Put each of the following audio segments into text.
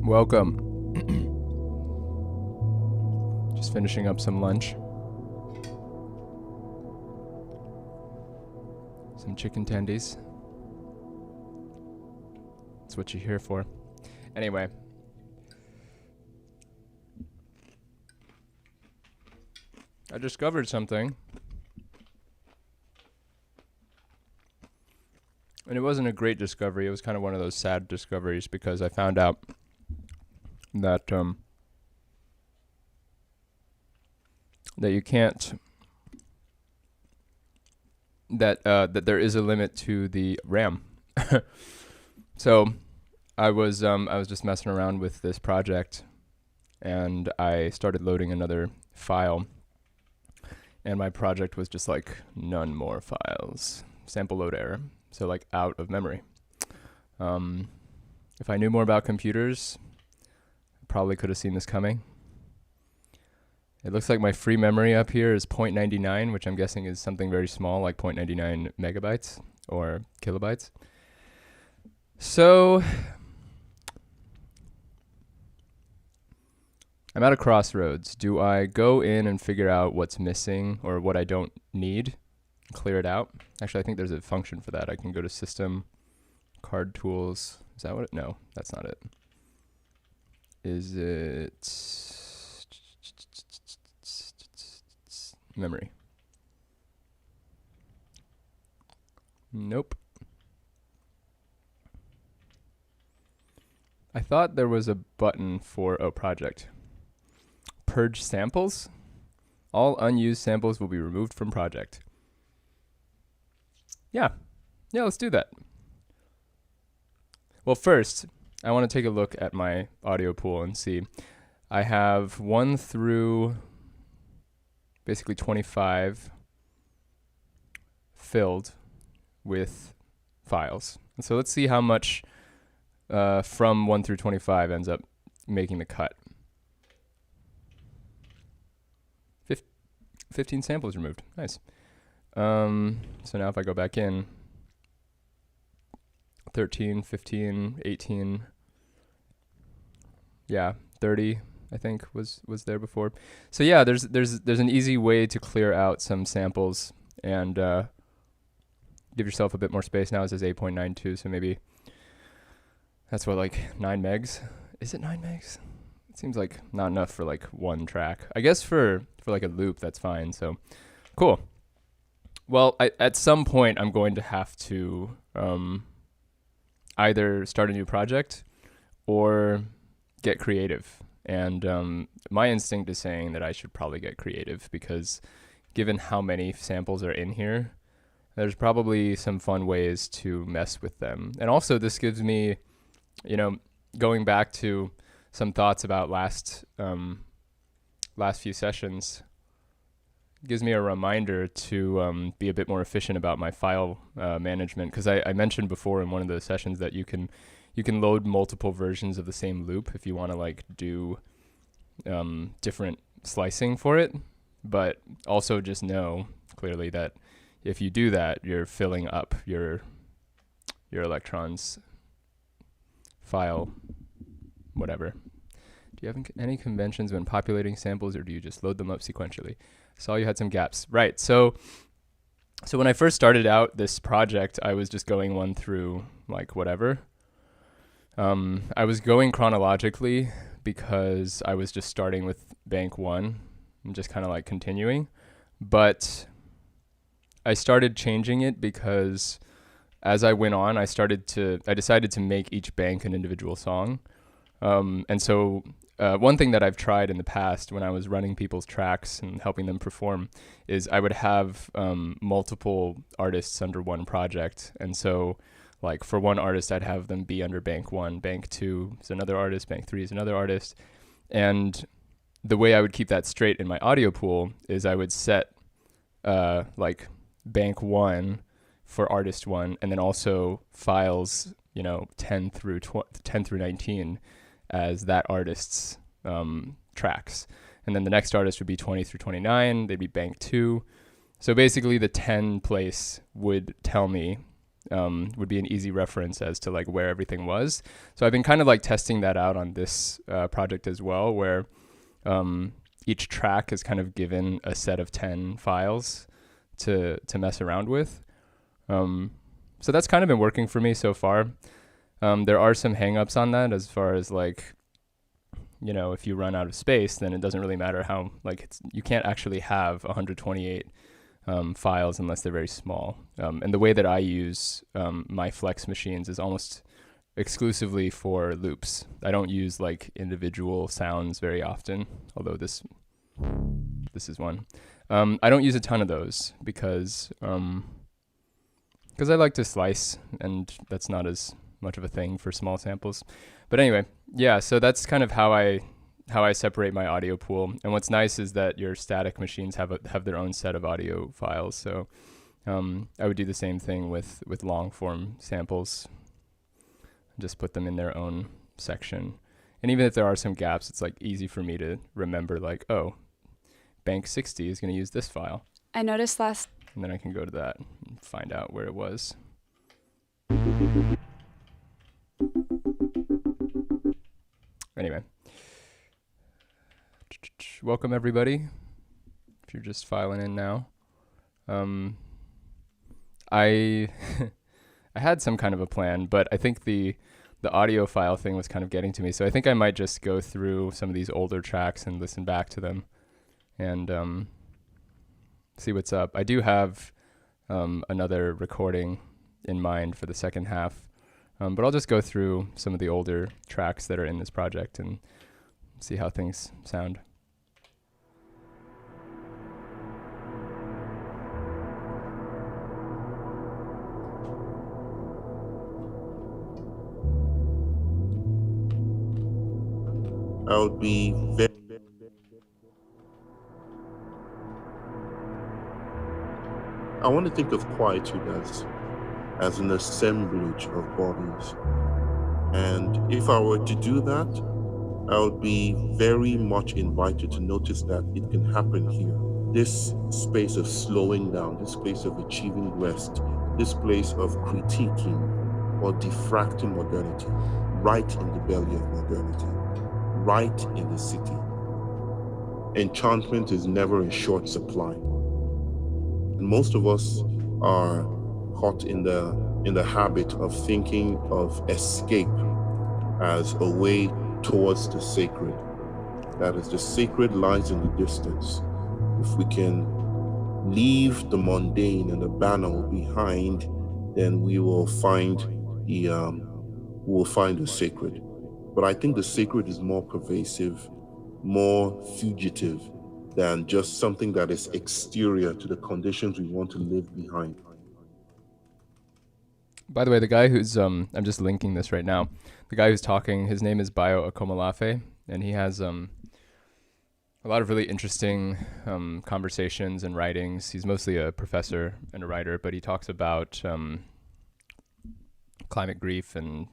Welcome. Just finishing up some lunch. Some chicken tendies. That's what you're here for. Anyway. I discovered something. And it wasn't a great discovery. It was kind of one of those sad discoveries because I found out that that you can't that there is a limit to the RAM. So I was just messing around with this project, and I started loading another file, and my project was just like none more files, sample load error, so like out of memory. If I knew more about computers, I probably could have seen this coming. It looks like my free memory up here is 0.99, which I'm guessing is something very small, like 0.99 megabytes or kilobytes. So I'm at a crossroads. Do I go in and figure out what's missing or what I don't need, clear it out? Actually, I think there's a function for that. I can go to System, Card Tools. Is that what it? No, that's not it. Is it memory? Nope. I thought there was a button for a project. Purge samples. All unused samples will be removed from project. Yeah, let's do that. Well, first, I want to take a look at my audio pool and see. I have 1 through basically 25 filled with files. And so let's see how much from 1 through 25 ends up making the cut. 15 samples removed. Nice. So now if I go back in, 13, 15, 18, yeah, 30, I think was there before. So yeah, there's an easy way to clear out some samples and give yourself a bit more space. Now it says 8.92, so maybe that's what, like 9 megs? Is it 9 megs? It seems like not enough for like one track. I guess for like a loop, that's fine. So cool. Well, at some point I'm going to have to either start a new project or get creative. And my instinct is saying that I should probably get creative because given how many samples are in here, there's probably some fun ways to mess with them. And also this gives me, going back to some thoughts about last few sessions, gives me a reminder to be a bit more efficient about my file management, because I mentioned before in one of the sessions that you can load multiple versions of the same loop if you want to like do different slicing for it, but also just know clearly that if you do that, you're filling up your electrons file, whatever. Do you have any conventions when populating samples, or do you just load them up sequentially? Saw you had some gaps. Right. So when I first started out this project, I was just going 1 through like whatever. I was going chronologically because I was just starting with bank 1 and just kind of like continuing. But I started changing it because as I went on, I decided to make each bank an individual song. And so one thing that I've tried in the past when I was running people's tracks and helping them perform is I would have multiple artists under one project. And so like for one artist, I'd have them be under bank 1, bank 2 is another artist, bank 3 is another artist. And the way I would keep that straight in my audio pool is I would set like bank 1 for artist 1, and then also files, 10 through 19 as that artist's tracks. And then the next artist would be 20 through 29, they'd be bank 2. So basically the 10 place would tell me would be an easy reference as to like where everything was. So I've been kind of like testing that out on this project as well, where each track is kind of given a set of 10 files to mess around with. So that's kind of been working for me so far. There are some hangups on that as far as like, you know, if you run out of space, then it doesn't really matter how, like, you can't actually have 128 files unless they're very small. And the way that I use my Flex machines is almost exclusively for loops. I don't use like individual sounds very often, although this is one. I don't use a ton of those because I like to slice, and that's not as much of a thing for small samples. But anyway, yeah, so that's kind of how I separate my audio pool. And what's nice is that your static machines have their own set of audio files. So I would do the same thing with long form samples. Just put them in their own section. And even if there are some gaps, it's like easy for me to remember, like, oh, bank 60 is going to use this file. I noticed and then I can go to that and find out where it was. Anyway, welcome everybody. If you're just filing in now, I I had some kind of a plan, but I think the audio file thing was kind of getting to me. So I think I might just go through some of these older tracks and listen back to them, and see what's up. I do have another recording in mind for the second half. But I'll just go through some of the older tracks that are in this project and see how things sound. I would be very... I want to think of quietude as an assemblage of bodies. And if I were to do that, I would be very much invited to notice that it can happen here. This space of slowing down, this place of achieving rest, this place of critiquing or diffracting modernity, right in the belly of modernity, right in the city. Enchantment is never in short supply. And most of us are caught in the habit of thinking of escape as a way towards the sacred. That is, the sacred lies in the distance. If we can leave the mundane and the banal behind, then we will find the sacred. But I think the sacred is more pervasive, more fugitive than just something that is exterior to the conditions we want to leave behind. By the way, the guy who's, I'm just linking this right now. The guy who's talking, his name is Bayo Akomolafe, and he has a lot of really interesting conversations and writings. He's mostly a professor and a writer, but he talks about climate grief and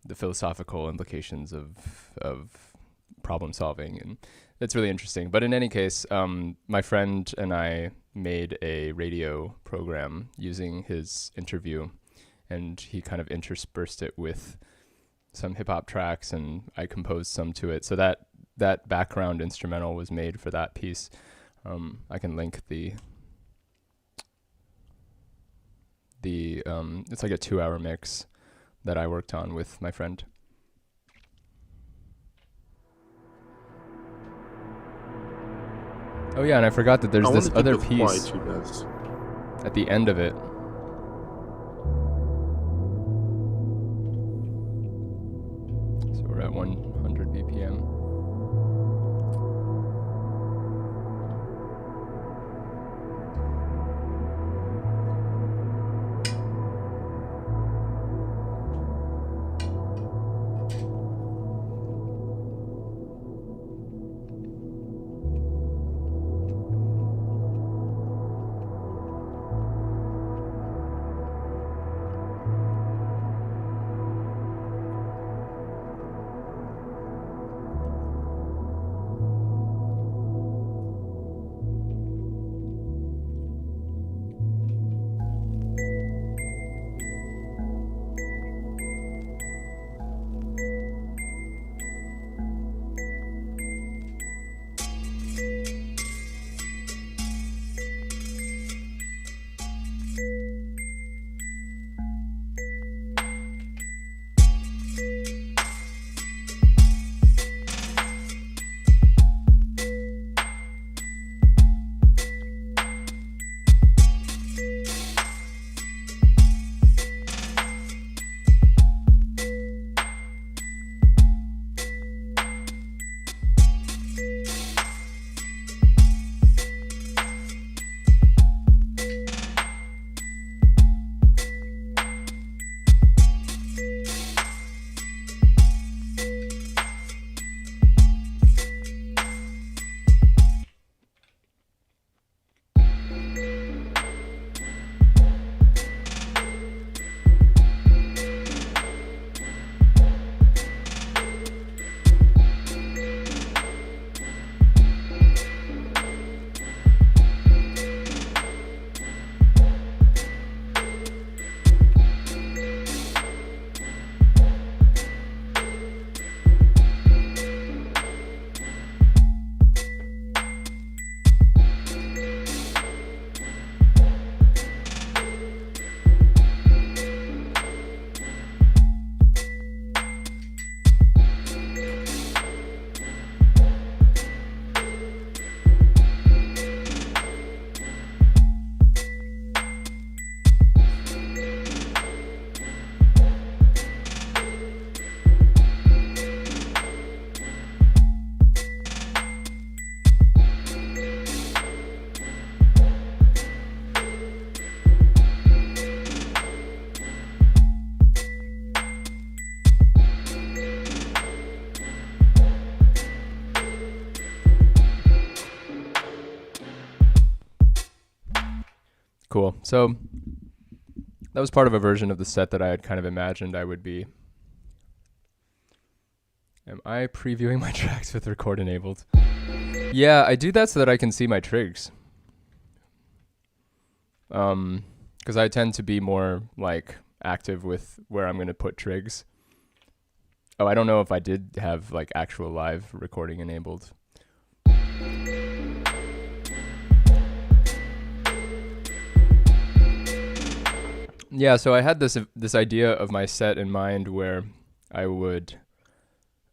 the philosophical implications of problem solving, and it's really interesting. But in any case, my friend and I made a radio program using his interview, and he kind of interspersed it with some hip-hop tracks, and I composed some to it. So that background instrumental was made for that piece. I can link the it's like a 2-hour mix that I worked on with my friend. Oh yeah, and I forgot that there's this other piece at the end of it. So we're at 100 BPM. cool. So that was part of a version of the set that I had kind of imagined I would be. Am I previewing my tracks with record enabled? Yeah, I do that so that I can see my trigs. Because I tend to be more like active with where I'm going to put trigs. Oh, I don't know if I did have like actual live recording enabled. Yeah, so I had this idea of my set in mind where I would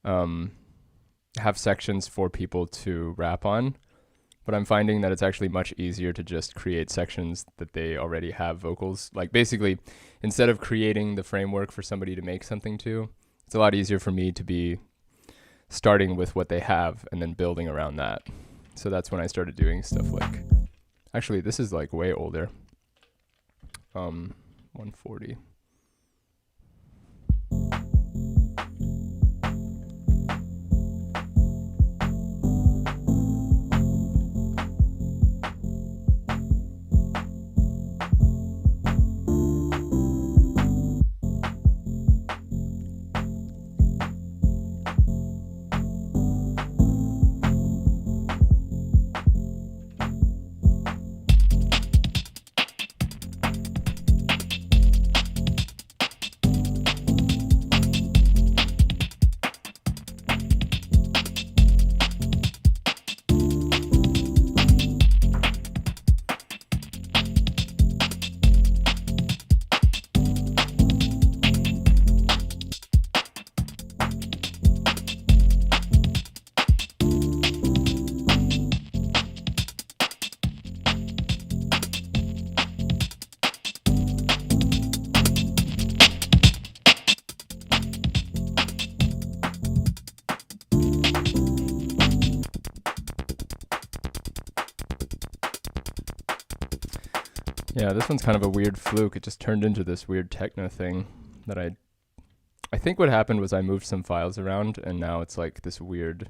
have sections for people to rap on, but I'm finding that it's actually much easier to just create sections that they already have vocals. Like basically, instead of creating the framework for somebody to make something to, it's a lot easier for me to be starting with what they have and then building around that. So that's when I started doing stuff like, actually this is like way older. 140. Yeah, this one's kind of a weird fluke. It just turned into this weird techno thing that I think what happened was I moved some files around and now it's like this weird.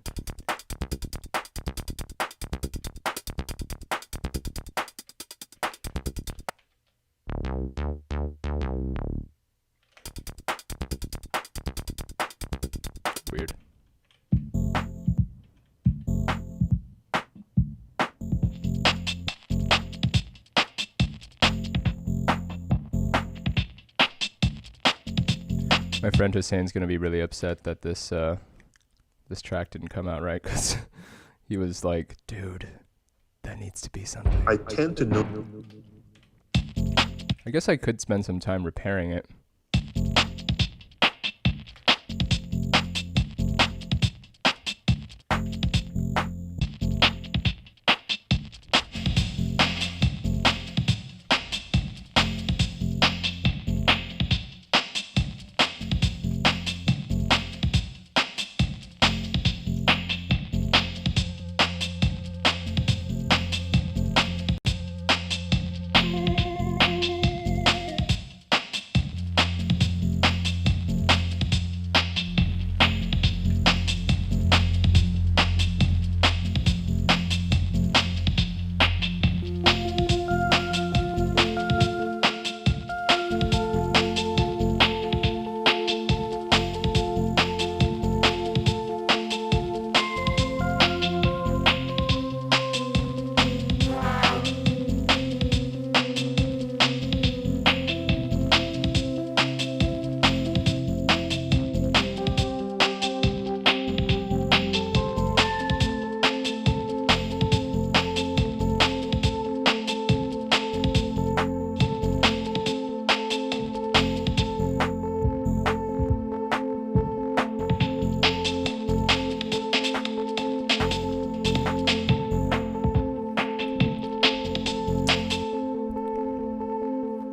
Weird. My friend Hussein's gonna be really upset that this track didn't come out right because he was like, "Dude, that needs to be something." I tend to know. I guess I could spend some time repairing it.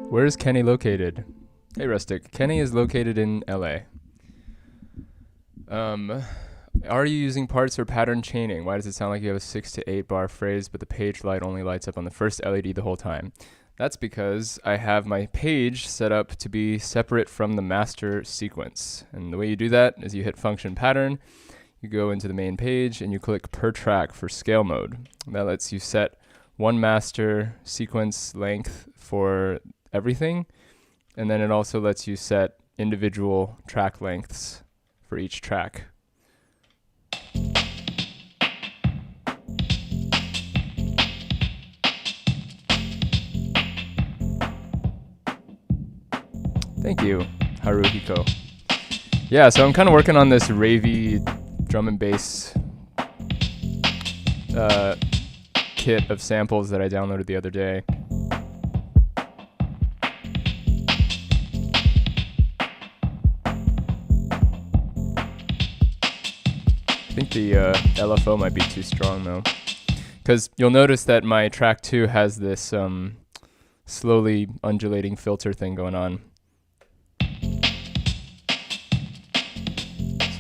Where is Kenny located? Hey, Rustic. Kenny is located in LA. Are you using parts or pattern chaining? Why does it sound like you have a 6 to 8 bar phrase, but the page light only lights up on the first LED the whole time? That's because I have my page set up to be separate from the master sequence. And the way you do that is you hit function pattern, you go into the main page, and you click per track for scale mode. That lets you set one master sequence length for everything, and then it also lets you set individual track lengths for each track. Thank you, Haruhiko. Yeah, so I'm kind of working on this ravey drum and bass kit of samples that I downloaded the other day. I think the LFO might be too strong though, because you'll notice that my track 2 has this slowly undulating filter thing going on.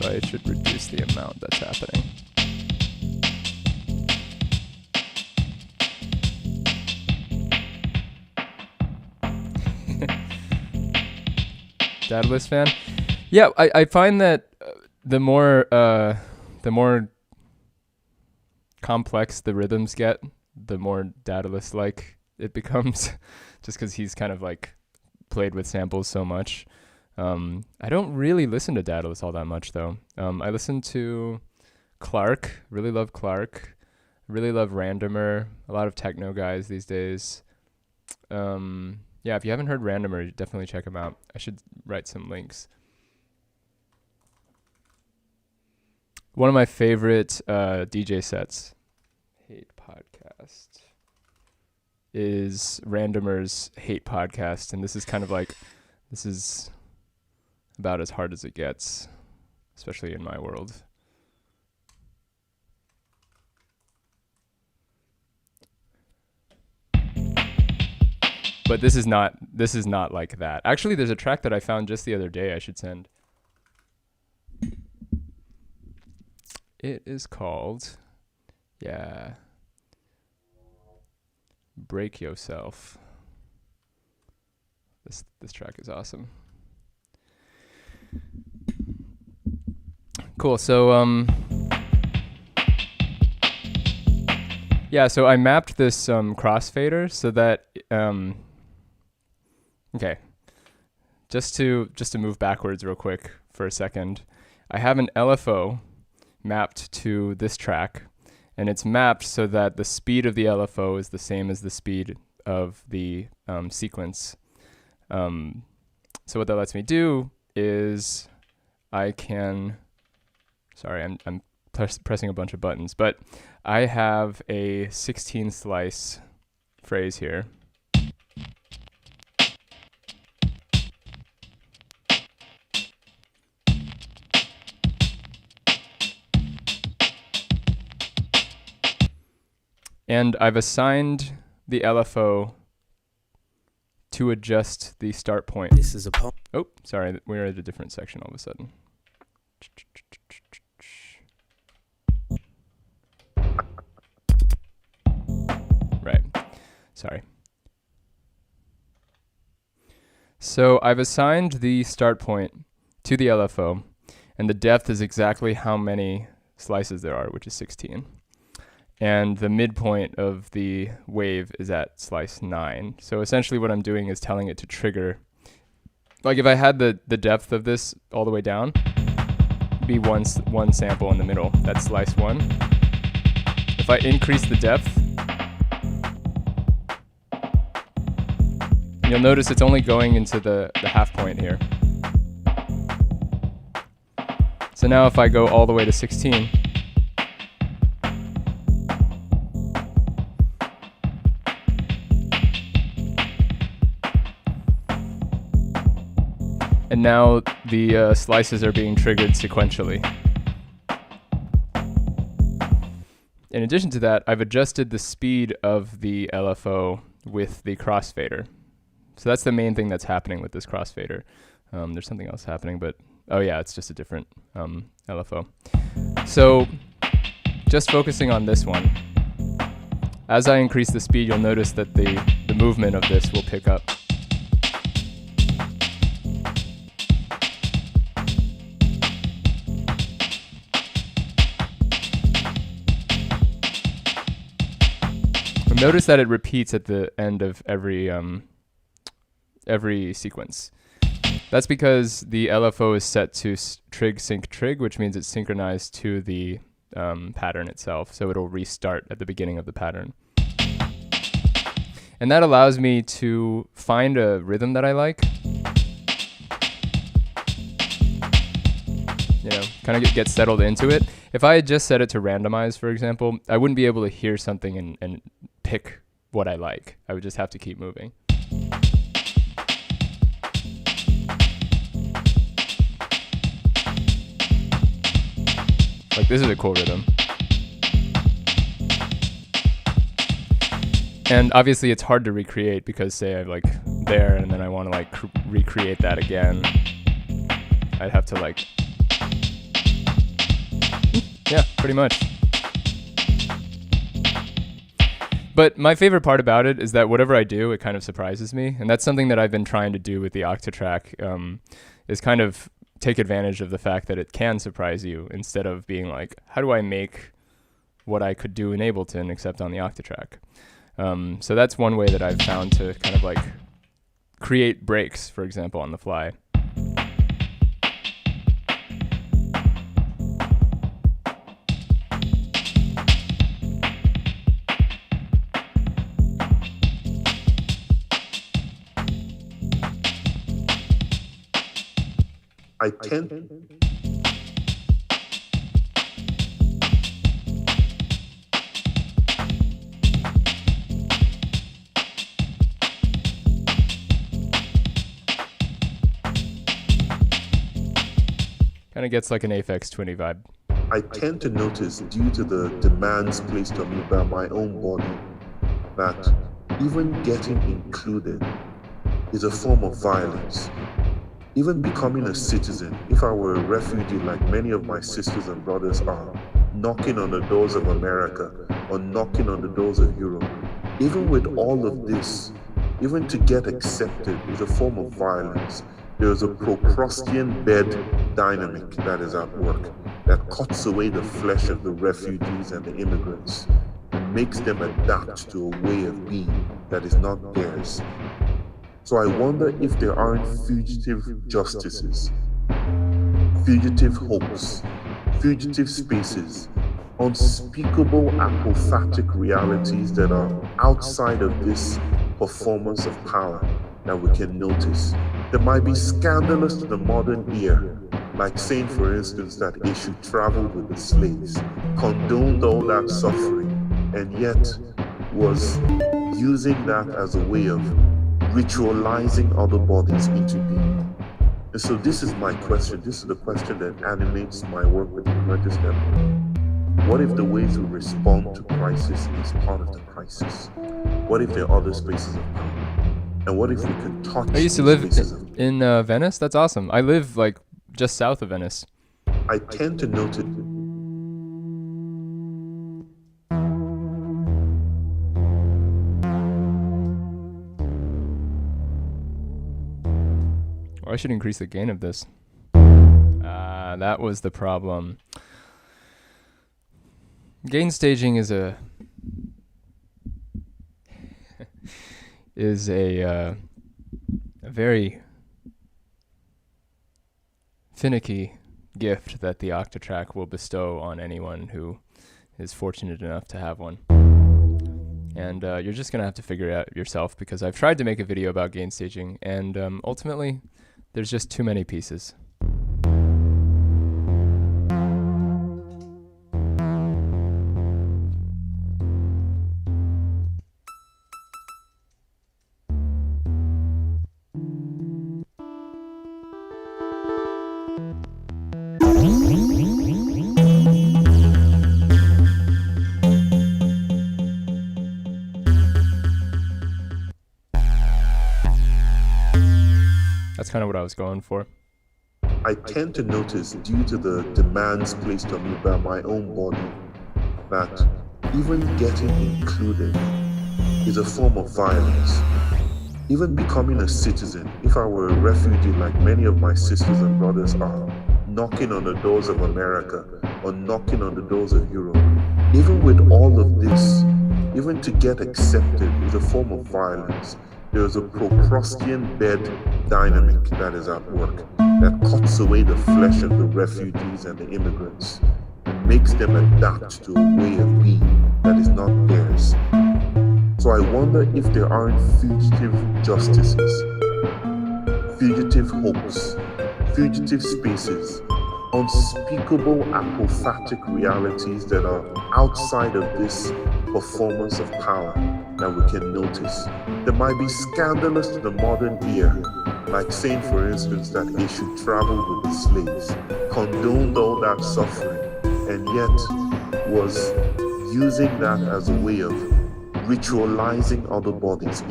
So I should reduce the amount that's happening. Daedalus fan? Yeah, I find that the more complex the rhythms get, the more Daedalus-like it becomes, just because he's kind of like played with samples so much. I don't really listen to Daedalus all that much though. I listen to Clark, really love Clark, really love Randomer, a lot of techno guys these days. Yeah, if you haven't heard Randomer, definitely check him out. I should write some links. One of my favorite DJ sets, Hate Podcast, is Randomer's Hate Podcast, and this is kind of like, this is about as hard as it gets, especially in my world. But this is not like that. Actually, there's a track that I found just the other day I should send. It is called, Break Yourself. This track is awesome. Cool. So so I mapped this crossfader so that okay. Just to move backwards real quick for a second. I have an LFO mapped to this track, and it's mapped so that the speed of the LFO is the same as the speed of the sequence. So what that lets me do is I can, sorry, I'm pressing a bunch of buttons, but I have a 16 slice phrase here. And I've assigned the LFO to adjust the start point. This is a oh, sorry, we're at a different section all of a sudden. Right, sorry. So I've assigned the start point to the LFO, and the depth is exactly how many slices there are, which is 16. And the midpoint of the wave is at slice 9. So essentially what I'm doing is telling it to trigger. Like if I had the depth of this all the way down, it'd be one sample in the middle. That's slice 1. If I increase the depth, you'll notice it's only going into the half point here. So now if I go all the way to 16, and now the slices are being triggered sequentially. In addition to that, I've adjusted the speed of the LFO with the crossfader. So that's the main thing that's happening with this crossfader. There's something else happening, but oh yeah, it's just a different LFO. So just focusing on this one, as I increase the speed, you'll notice that the movement of this will pick up. notice that it repeats at the end of every sequence. That's because the LFO is set to trig sync trig, which means it's synchronized to the pattern itself, so it'll restart at the beginning of the pattern. And that allows me to find a rhythm that I like. You know, kind of get settled into it. If I had just set it to randomize, for example, I wouldn't be able to hear something and pick what I like. I would just have to keep moving. Like, this is a cool rhythm. And obviously it's hard to recreate because, say, I'm like there and then I want to like recreate that again. I'd have to like, yeah, pretty much. But my favorite part about it is that whatever I do, it kind of surprises me. And that's something that I've been trying to do with the Octatrack, is kind of take advantage of the fact that it can surprise you instead of being like, how do I make what I could do in Ableton except on the Octatrack? So that's one way that I've found to kind of like create breaks, for example, on the fly. I tend Kind of gets like an Aphex Twinny vibe. I tend to notice, due to the demands placed on me by my own body, that even getting included is a form of violence. Even becoming a citizen, if I were a refugee like many of my sisters and brothers are, knocking on the doors of America or knocking on the doors of Europe, even with all of this, even to get accepted is a form of violence. There is a Procrustean bed dynamic that is at work that cuts away the flesh of the refugees and the immigrants and makes them adapt to a way of being that is not theirs. So I wonder if there aren't fugitive justices, fugitive hopes, fugitive spaces, unspeakable apophatic realities that are outside of this performance of power that we can notice. That might be scandalous to the modern ear, like saying, for instance, that Eshu traveled with the slaves, condoned all that suffering, and yet was using that as a way of ritualizing other bodies into being. And so this is my question. This is the question that animates my work with the Emergence Network. What if the ways we respond to crisis is part of the crisis? What if there are other spaces of power? And what if we can touch I used to live in Venice. That's awesome. I live like just south of Venice. I tend to notice. Or I should increase the gain of this. That was the problem. Gain staging is a very finicky gift that the Octatrack will bestow on anyone who is fortunate enough to have one. And you're just going to have to figure it out yourself, because I've tried to make a video about gain staging, and ultimately, there's just too many pieces. That's kind of what I was going for. I tend to notice, due to the demands placed on me by my own body, that even getting included is a form of violence. Even becoming a citizen, if I were a refugee like many of my sisters and brothers are, knocking on the doors of America or knocking on the doors of Europe, even with all of this, Even to get accepted is a form of violence. There is a Procrustean bed dynamic that is at work that cuts away the flesh of the refugees and the immigrants and makes them adapt to a way of being that is not theirs. So I wonder if there aren't fugitive justices, fugitive hopes, fugitive spaces, unspeakable apophatic realities that are outside of this performance of power that we can notice. That might be scandalous to the modern ear, like saying, for instance, that he should travel with the slaves, condoned all that suffering, and yet was using that as a way of ritualizing other bodies.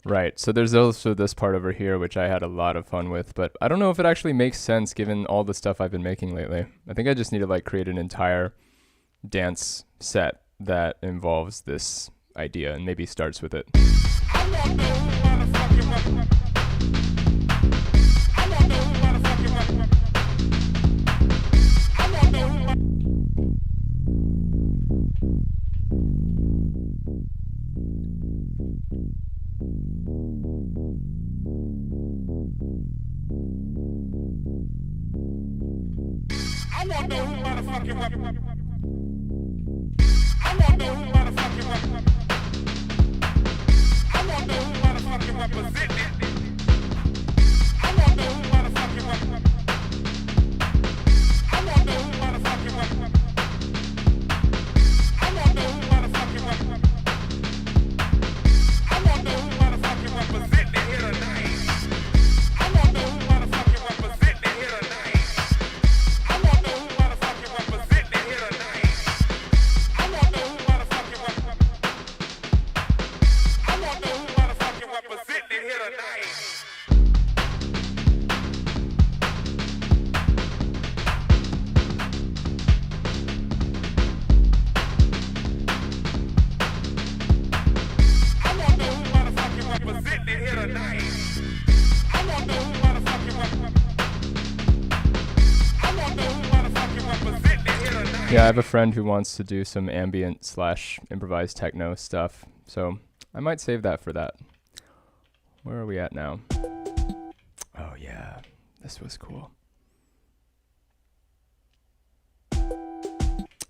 Right. So there's also this part over here, which I had a lot of fun with, but I don't know if it actually makes sense given all the stuff I've been making lately. I think I just need to like create an entire dance set that involves this idea and maybe starts with it. Yeah, I have a friend who wants to do some ambient / improvised techno stuff, so I might save that for that. Where are we at now? Oh yeah, this was cool.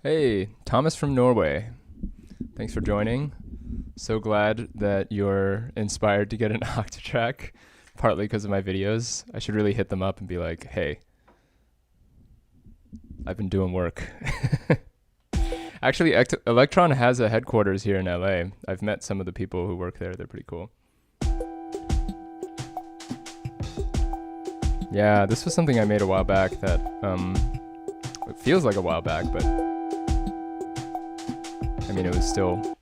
Hey, Thomas from Norway. Thanks for joining. So glad that you're inspired to get an Octatrack, partly because of my videos. I should really hit them up and be like, hey, I've been doing work. Actually, Electron has a headquarters here in LA. I've met some of the people who work there. They're pretty cool. Yeah, this was something I made a while back that it feels like a while back, but I mean, it was still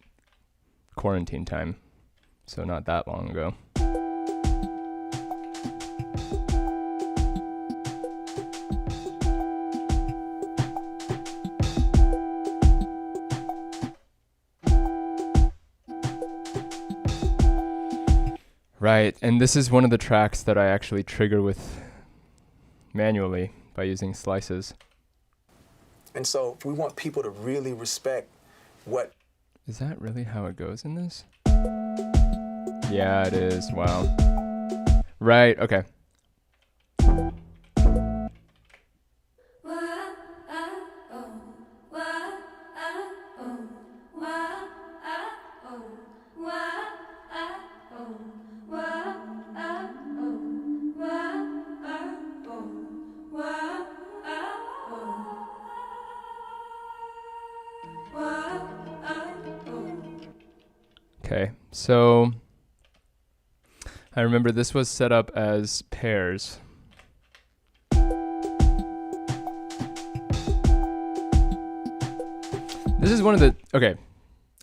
quarantine time, so not that long ago. Right, and this is one of the tracks that I actually trigger with manually by using slices. And so if we want people to really respect what... Is that really how it goes in this? Yeah, it is. Wow. Right, okay. Okay, so I remember this was set up as pairs. This is one of the, okay,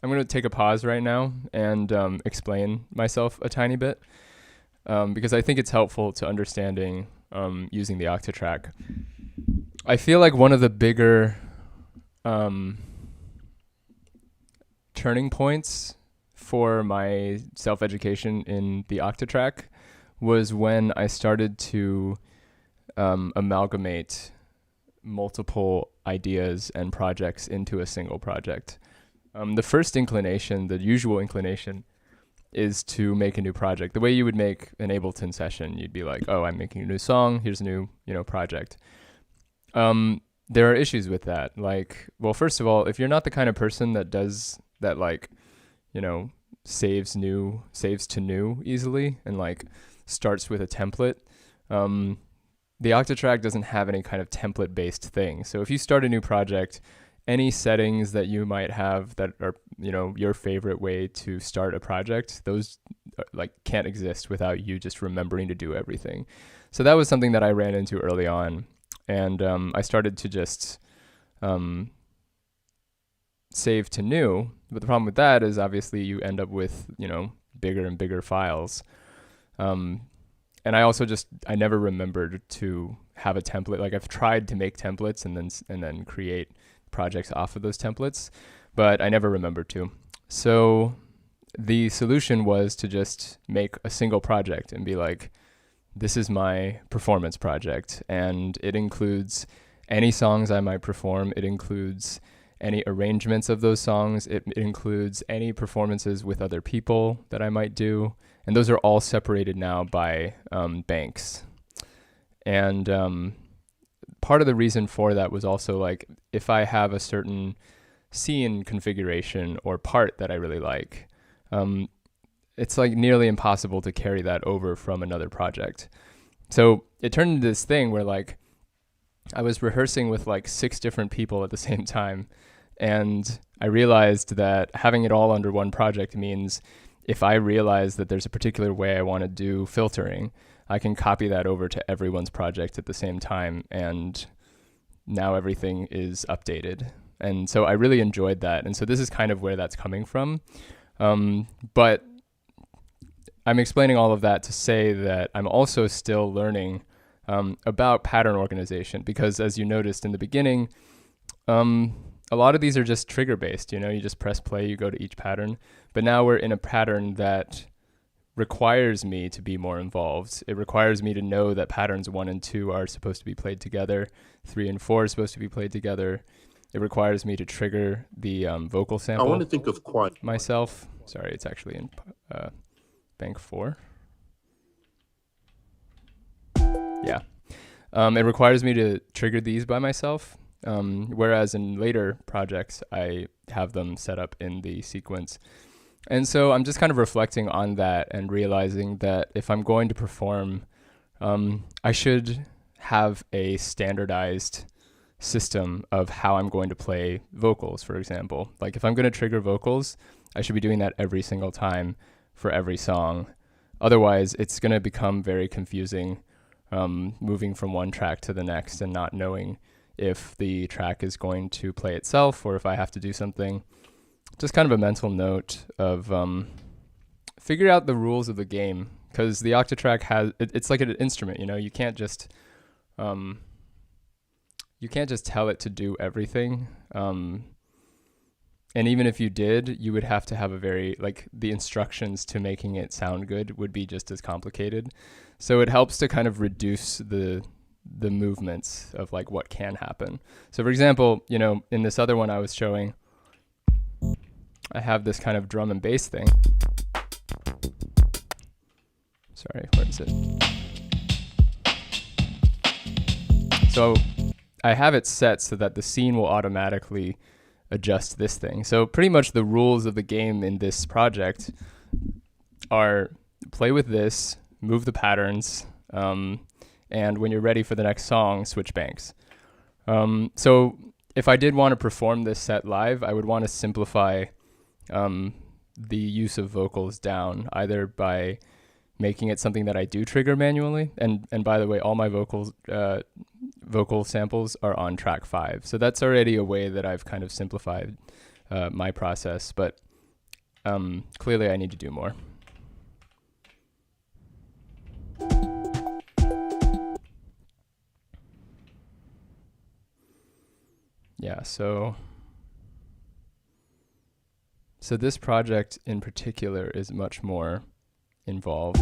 I'm going to take a pause right now and explain myself a tiny bit because I think it's helpful to understanding using the Octatrack. I feel like one of the bigger turning points for my self-education in the Octatrack was when I started to amalgamate multiple ideas and projects into a single project. The first inclination, the usual inclination, is to make a new project. The way you would make an Ableton session, you'd be like, oh, I'm making a new song, here's a new, project. There are issues with that. Like, well, first of all, if you're not the kind of person that does that, like, saves to new easily and like starts with a template, the Octatrack doesn't have any kind of template based thing. So if you start a new project, any settings that you might have that are, your favorite way to start a project, those like can't exist without you just remembering to do everything. So that was something that I ran into early on. And I started to just save to new. But the problem with that is obviously you end up with, bigger and bigger files. And I never remembered to have a template. Like I've tried to make templates and then create projects off of those templates, but I never remembered to. So the solution was to just make a single project and be like, this is my performance project, and it includes any songs I might perform. It includes any arrangements of those songs. It includes any performances with other people that I might do. And those are all separated now by banks. And part of the reason for that was also like, if I have a certain scene configuration or part that I really like, it's like nearly impossible to carry that over from another project. So it turned into this thing where like I was rehearsing with like 6 different people at the same time. And I realized that having it all under one project means if I realize that there's a particular way I want to do filtering, I can copy that over to everyone's project at the same time. And now everything is updated. And so I really enjoyed that. And so this is kind of where that's coming from. But I'm explaining all of that to say that I'm also still learning about pattern organization, because as you noticed in the beginning, a lot of these are just trigger based. You just press play, you go to each pattern. But now we're in a pattern that requires me to be more involved. It requires me to know that patterns 1 and 2 are supposed to be played together. 3 and 4 are supposed to be played together. It requires me to trigger the vocal sample. I want to think of quiet myself. Sorry, it's actually in bank 4. Yeah. It requires me to trigger these by myself. Whereas in later projects, I have them set up in the sequence. And so I'm just kind of reflecting on that and realizing that if I'm going to perform, I should have a standardized system of how I'm going to play vocals, for example. Like if I'm going to trigger vocals, I should be doing that every single time for every song. Otherwise, it's going to become very confusing, moving from one track to the next and not knowing if the track is going to play itself or if I have to do something. Just kind of a mental note of figure out the rules of the game, because the Octatrack has it's like an instrument. You can't just tell it to do everything. And even if you did, you would have to have a very, like, the instructions to making it sound good would be just as complicated. So it helps to kind of reduce the movements of like what can happen. So for example, in this other one I was showing, I have this kind of drum and bass thing. Sorry, where is it? So I have it set so that the scene will automatically adjust this thing. So pretty much the rules of the game in this project are play with this, move the patterns, and when you're ready for the next song, switch banks. So if I did want to perform this set live, I would want to simplify the use of vocals down, either by making it something that I do trigger manually. And by the way, all my vocal samples are on track 5. So that's already a way that I've kind of simplified my process. But clearly I need to do more. Yeah, so So this project in particular is much more involved.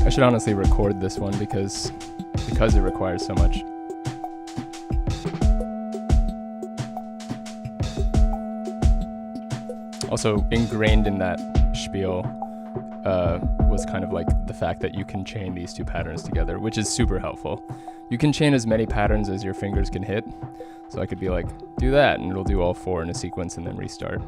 I should honestly record this one because it requires so much. Also, ingrained in that spiel was kind of like the fact that you can chain these two patterns together, which is super helpful. You can chain as many patterns as your fingers can hit. So I could be like, do that, and it'll do all 4 in a sequence and then restart.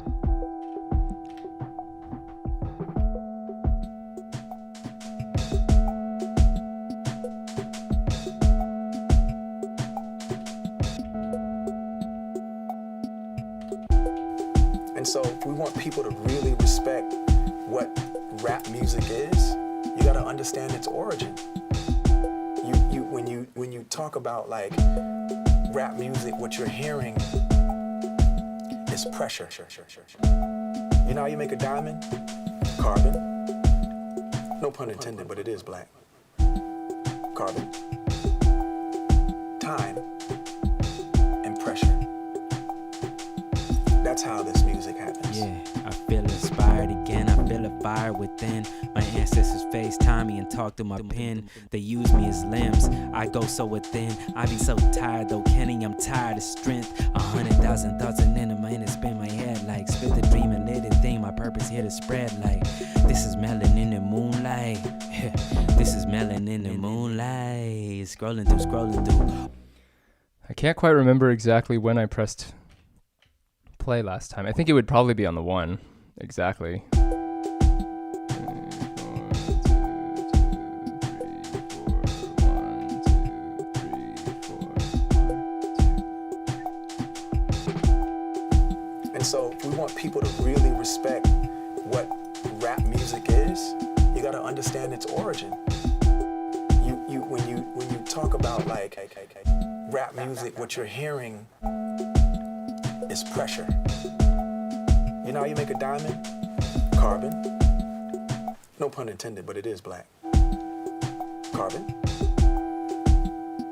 And so if we want people to really respect what rap music is, you gotta understand its origin. When you talk about like rap music, what you're hearing is pressure. You know how you make a diamond? Carbon. No pun intended, but it is black. Carbon. Time. And pressure. That's how this music happens. Yeah, I feel inspired again. I feel a fire within. My ancestors FaceTime me and talk through my pen. They use me as limbs. I go so within. I be so tired though, Kenny. I'm tired of strength. 100,000 thoughts and in my mind spin my head like spit the dream and lit the thing. My purpose here to spread like this is melanin in the moonlight. This is melanin in the moonlight. Scrolling through. I can't quite remember exactly when I pressed play last time. I think it would probably be on the 1. Exactly. And so if we want people to really respect what rap music is, you gotta understand its origin. When you talk about like rap music, what you're hearing is pressure. You know how you make a diamond? Carbon. No pun intended, but it is black. Carbon.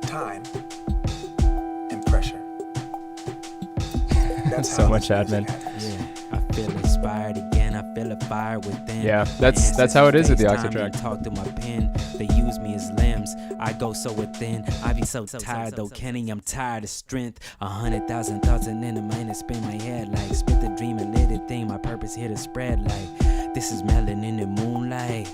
Time. And pressure. That's so much admin. Yeah, I feel inspired again. I feel a fire within. Yeah, that's how it is with the Octatrack. Talk through my pen. They use me as limbs. I go so within. I be so tired though, Kenny. I'm tired of strength. 100,000 thoughts and in my mind spin my head like spit the dream and lit the thing. My purpose here to spread like this is melanin in the moonlight.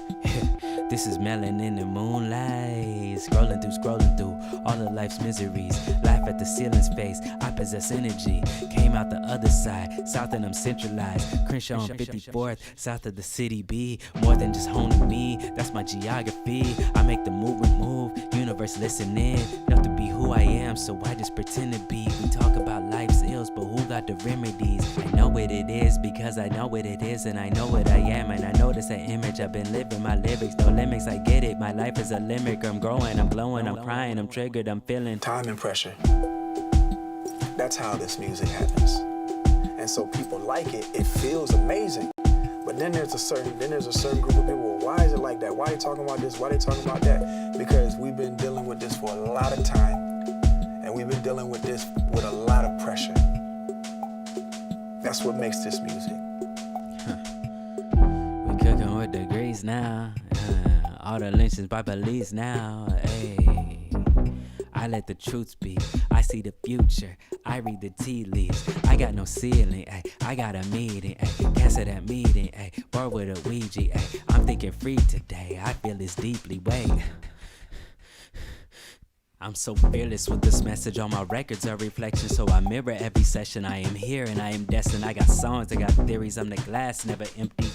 This is melanin in the moonlight. Scrolling through all of life's miseries. Laugh at the ceiling's face. I possess energy. Came out the other side. South and I'm centralized. Crenshaw on 54th. South of the city B. More than just home to me. That's my geography. I make the movement move. Universe listen in. Not to be who I am, so I just pretend to be. We talk about life's ills, but who got the remedies? I know what it is because I know what it is, and I know what I am, and I know this an image. I've been living my lyrics, no limits. I get it. My life is a limit. I'm growing, I'm glowing, I'm crying, I'm triggered, I'm feeling time and pressure. That's how this music happens. And so people like it. It feels amazing. But then there's a certain group of people. Well, why is it like that? Why are you talking about this? Why are they talking about that? Because we've been dealing with this for a lot of time, and we've been dealing with this with a lot of pressure. That's what makes this music. We cooking with degrees now. All the lynchings by police now. Hey, I let the truth speak. I see the future. I read the tea leaves. I got no ceiling. Ay. I got a meeting. Ay. Cancel that meeting. Ay. Bored with a Ouija. Ay. I'm thinking free today. I feel this deeply. Wait. I'm so fearless with this message. On my records a reflection, so I mirror every session. I am here and I am destined. I got songs, I got theories. I'm the glass, never empty.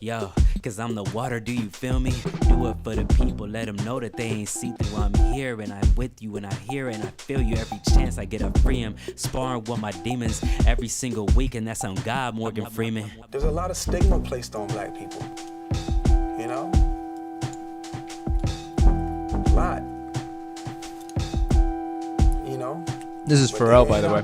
Yo, cause I'm the water, do you feel me? Do it for the people, let them know that they ain't see through. I'm here and I'm with you and I hear and I feel you every chance I get. I free him, sparring with my demons every single week, and that's on God, Morgan Freeman. There's a lot of stigma placed on black people, you know? A lot. You know? This is Pharrell, by the way.